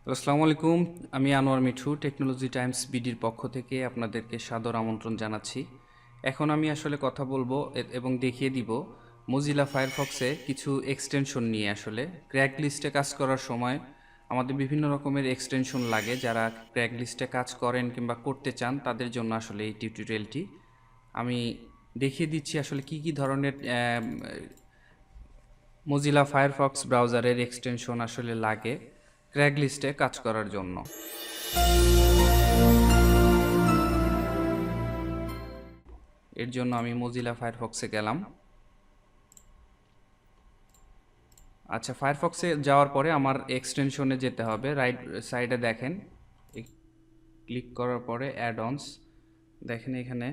আসসালামু আলাইকুম। আমি আনোয়ার মিঠু টেকনোলজি টাইমস বিডির পক্ষ থেকে আপনাদেরকে সাদর আমন্ত্রণ জানাচ্ছি। এখন আমি আসলে কথা বলবো এবং দেখিয়ে দিব মজিলা ফায়ারফক্সে কিছু এক্সটেনশন নিয়ে। আসলে ক্র্যাক লিস্টে কাজ করার সময় আমাদের বিভিন্ন রকমের এক্সটেনশন লাগে। যারা ক্র্যাক লিস্টে কাজ করেন কিংবা করতে চান তাদের জন্য আসলে এই টিউটোরিয়ালটি। আমি দেখিয়ে দিচ্ছি আসলে কি কি ধরনের মজিলা ফায়ারফক্স ব্রাউজারের এক্সটেনশন আসলে লাগে ক্র্যাক লিস্টে কাজ করার জন্য। এর জন্য আমি মজিলা ফায়ারফক্সে গেলাম। আচ্ছা, ফায়ারফক্সে যাওয়ার পরে আমার এক্সটেনশনে যেতে হবে। রাইট সাইডে দেখেন, ক্লিক করার পরে অ্যাড-অনস দেখেন, এখানে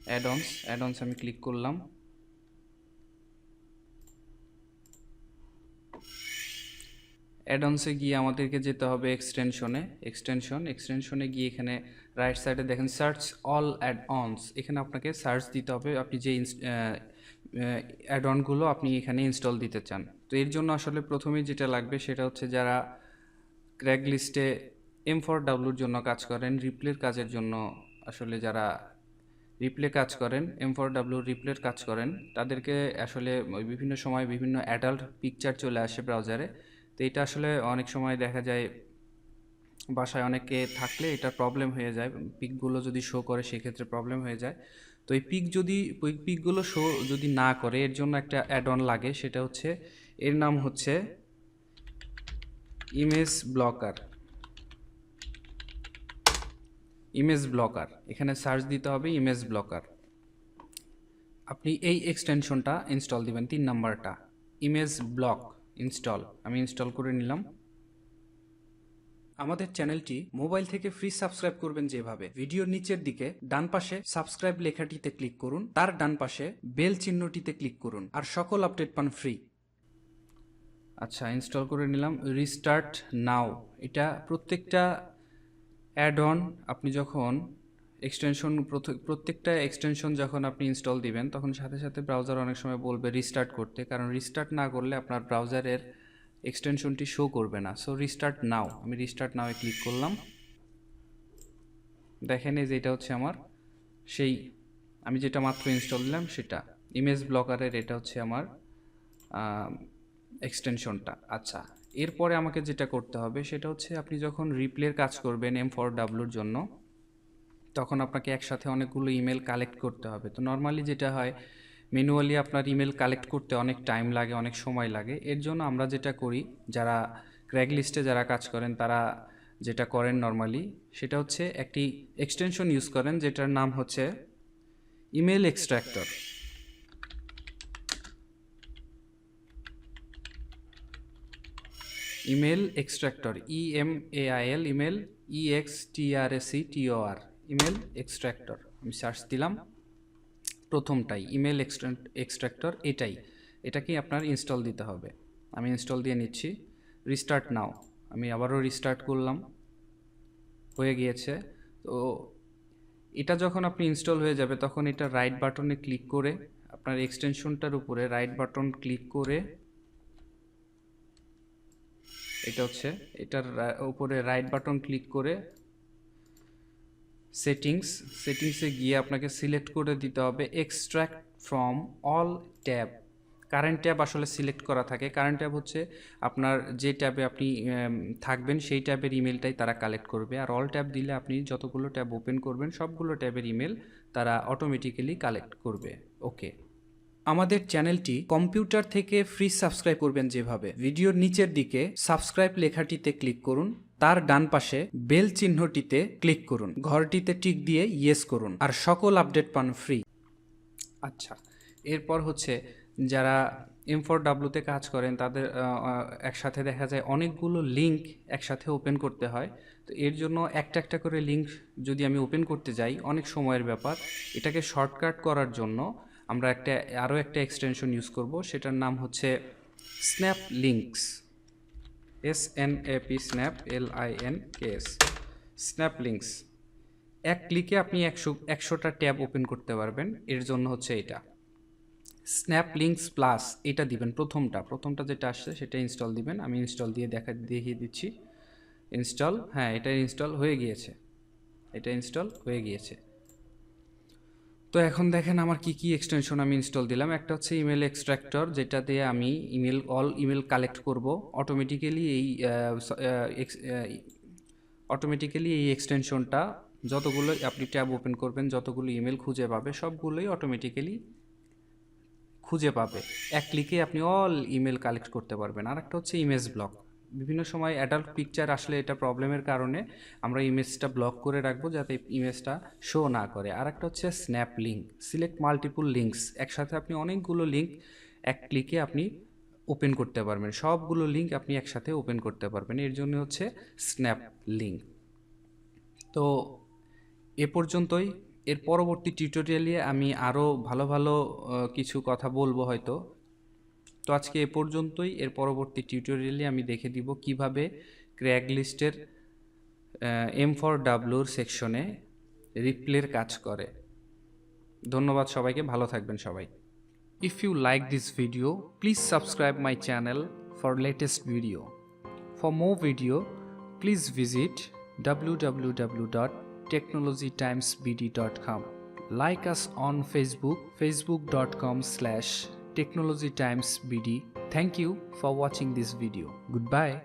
অ্যাড-অনস আমি ক্লিক করলাম। অ্যাড-অনসে গিয়ে আমাদেরকে যেতে হবে এক্সটেনশনে গিয়ে এখানে রাইট সাইডে দেখেন সার্চ অল অ্যাড-অনস, এখানে আপনাকে সার্চ দিতে হবে আপনি যে অ্যাড-অনগুলো আপনি এখানে ইনস্টল দিতে চান। তো এর জন্য আসলে প্রথমেই যেটা লাগবে সেটা হচ্ছে যারা ক্র্যাক লিস্টে M4W জন্য কাজ করেন, রিপ্লের কাজের জন্য, আসলে যারা রিপ্লে কাজ করেন, M4W রিপ্লের কাজ করেন, তাদেরকে আসলে বিভিন্ন সময় বিভিন্ন অ্যাডাল্ট পিকচার চলে আসে ব্রাউজারে। তো এটা আসলে অনেক সময় দেখা যায় বাসায় অনেকে থাকলে এটা প্রবলেম হয়ে যায়, পিকগুলো যদি শো করে সেক্ষেত্রে প্রবলেম হয়ে যায়। তো এই পিকগুলো শো যদি না করে এর জন্য একটা অ্যাড অন লাগে, সেটা হচ্ছে, এর নাম হচ্ছে ইমেজ ব্লকার। এখানে সার্চ দিতে হবে ইমেজ ব্লকার। আপনি এই এক্সটেনশনটা ইনস্টল দিবেন, 3 নাম্বারটা, ইমেজ ব্লক ইনস্টল। আমি ইনস্টল করে নিলাম। আমাদের চ্যানেলটি মোবাইল থেকে ফ্রি সাবস্ক্রাইব করবেন যেভাবে, ভিডিওর নিচের দিকে ডান পাশে সাবস্ক্রাইব লেখাটিতে ক্লিক করুন, তার ডান পাশে বেল চিহ্নটিতে ক্লিক করুন, আর সকল আপডেট পান ফ্রি। আচ্ছা, ইনস্টল করে নিলাম। রিস্টার্ট নাও, এটা প্রত্যেকটা অ্যাড অন আপনি যখন প্রত্যেকটা এক্সটেনশন যখন আপনি ইনস্টল দিবেন তখন সাথে সাথে ব্রাউজার অনেক সময় বলবে রিস্টার্ট করতে, কারণ রিস্টার্ট না করলে আপনার ব্রাউজারের এক্সটেনশনটি শো করবে না। সো রিস্টার্ট নাও, আমি রিস্টার্ট নাও এ ক্লিক করলাম। দেখেন এই যে এটা হচ্ছে আমার সেই আমি যেটা মাত্র ইনস্টল দিলাম সেটা, ইমেজ ব্লকারের এটা হচ্ছে আমার এক্সটেনশনটা। আচ্ছা, এরপরে আমাকে যেটা করতে হবে সেটা হচ্ছে আপনি যখন রিপ্লের কাজ করবেন M4W জন্য, তখন আপনাকে একসাথে অনেকগুলো ইমেল কালেক্ট করতে হবে। তো নর্মালি যেটা হয়, ম্যানুয়ালি আপনার ইমেল কালেক্ট করতে অনেক টাইম লাগে, অনেক সময় লাগে। এর জন্য আমরা যেটা করি, যারা ক্র্যাক লিস্টে যারা কাজ করেন তারা যেটা করেন নর্মালি, সেটা হচ্ছে একটি এক্সটেনশন ইউজ করেন যেটার নাম হচ্ছে email extractor. Email extractor, EMAIL, email EXTRACTOR, email extractor. আমি সার্চ দিলাম, প্রথমটাই ইমেল এক্সট্র্যাক্টর, এটাকেই আপনার ইনস্টল দিতে হবে। আমি ইনস্টল দিয়ে নিচ্ছি। রিস্টার্ট নাও, আমি আবারও রিস্টার্ট করলাম, হয়ে গিয়েছে। তো এটা যখন আপনি ইনস্টল হয়ে যাবে তখন এটা রাইট বাটনে ক্লিক করে, আপনার এক্সটেনশনটার উপরে রাইট বাটন ক্লিক করে, এটা হচ্ছে এটার উপরে রাইট বাটন ক্লিক করে সেটিংসে গিয়ে আপনাকে সিলেক্ট করে দিতে হবে extract from all tab. Current tab আসলে সিলেক্ট করা থাকে। কারেন্ট ট্যাব হচ্ছে আপনার যে ট্যাবে আপনি থাকবেন সেই ট্যাবের ইমেলটাই তারা কালেক্ট করবে, আর অল ট্যাব দিলে আপনি যতগুলো ট্যাব ওপেন করবেন সবগুলো ট্যাবের ইমেল তারা অটোমেটিক্যালি কালেক্ট করবে। ওকে, আমাদের চ্যানেলটি কম্পিউটার থেকে ফ্রি সাবস্ক্রাইব করবেন যেভাবে, ভিডিওর নিচের দিকে সাবস্ক্রাইব লেখাটিতে ক্লিক করুন, তার ডান পাশে বেল চিহ্নটিতে ক্লিক করুন, ঘরটিতে টিক দিয়ে ইয়েস করুন, আর সকল আপডেট পান ফ্রি। আচ্ছা, এরপর হচ্ছে যারা M4W-তে কাজ করেন তাদের একসাথে দেখা যায় অনেকগুলো লিঙ্ক একসাথে ওপেন করতে হয়। তো এর জন্য একটা একটা করে লিঙ্ক যদি আমি ওপেন করতে যাই অনেক সময়ের ব্যাপার। এটাকে শর্টকাট করার জন্য আমরা আরও একটা এক্সটেনশন ইউজ করব, সেটার নাম হচ্ছে Snap Links, SNAP, Snap LINKS, Snap Links. এক ক্লিকে আপনি 100টা ট্যাব ওপেন করতে পারবেন, এর জন্য হচ্ছে এটা। স্ন্যাপ লিঙ্কস প্লাস এটা দিবেন, প্রথমটা যেটা আসছে সেটা ইনস্টল দিবেন। আমি ইনস্টল দিয়ে দেখিয়ে দিচ্ছি। ইনস্টল, হ্যাঁ এটা ইনস্টল হয়ে গিয়েছে, এটা ইনস্টল হয়ে গিয়েছে। তো এখন দেখেন আমার কি কি এক্সটেনশন আমি ইনস্টল দিলাম। একটা হচ্ছে ইমেল এক্সট্রাক্টর, যেটা দিয়ে আমি অল ইমেল কালেক্ট করব অটোমেটিক্যালি। এই এক্সটেনশনটা যতগুলো আপনি ট্যাব ওপেন করবেন, যতগুলো ইমেল খুঁজে পাবে সবগুলোই অটোমেটিক্যালি খুঁজে পাবে। এক ক্লিকে আপনি অল ইমেল কালেক্ট করতে পারবেন। আর একটা হচ্ছে ইমেজ ব্লক। বিভিন্ন সময় অ্যাডাল্ট পিকচার আসলে এটা প্রবলেমের কারণে আমরা ইমেজটা ব্লক করে রাখবো যাতে ইমেজটা শো না করে। আর একটা হচ্ছে Snap Link, select multiple links, একসাথে আপনি অনেকগুলো লিঙ্ক এক ক্লিকে আপনি ওপেন করতে পারবেন, সবগুলো লিঙ্ক আপনি একসাথে ওপেন করতে পারবেন, এর জন্য হচ্ছে স্ন্যাপ লিঙ্ক। তো এ পর্যন্তই। এর পরবর্তী টিউটোরিয়ালে আমি আরও ভালো ভালো কিছু কথা বলবো হয়তো। তো আজকে এ পর্যন্তই। এর পরবর্তী টিউটোরিয়ালে আমি দেখে দিব কিভাবে ক্র্যাগলিস্টের M4W সেকশনে রিপ্লের কাজ করে। ধন্যবাদ সবাইকে, ভালো থাকবেন সবাই। If you like this video, please subscribe my channel for latest video. For more video, please visit www.technologytimesbd.com. Like us on Facebook, facebook.com/technologytimesbd. Thank you for watching this video. Goodbye.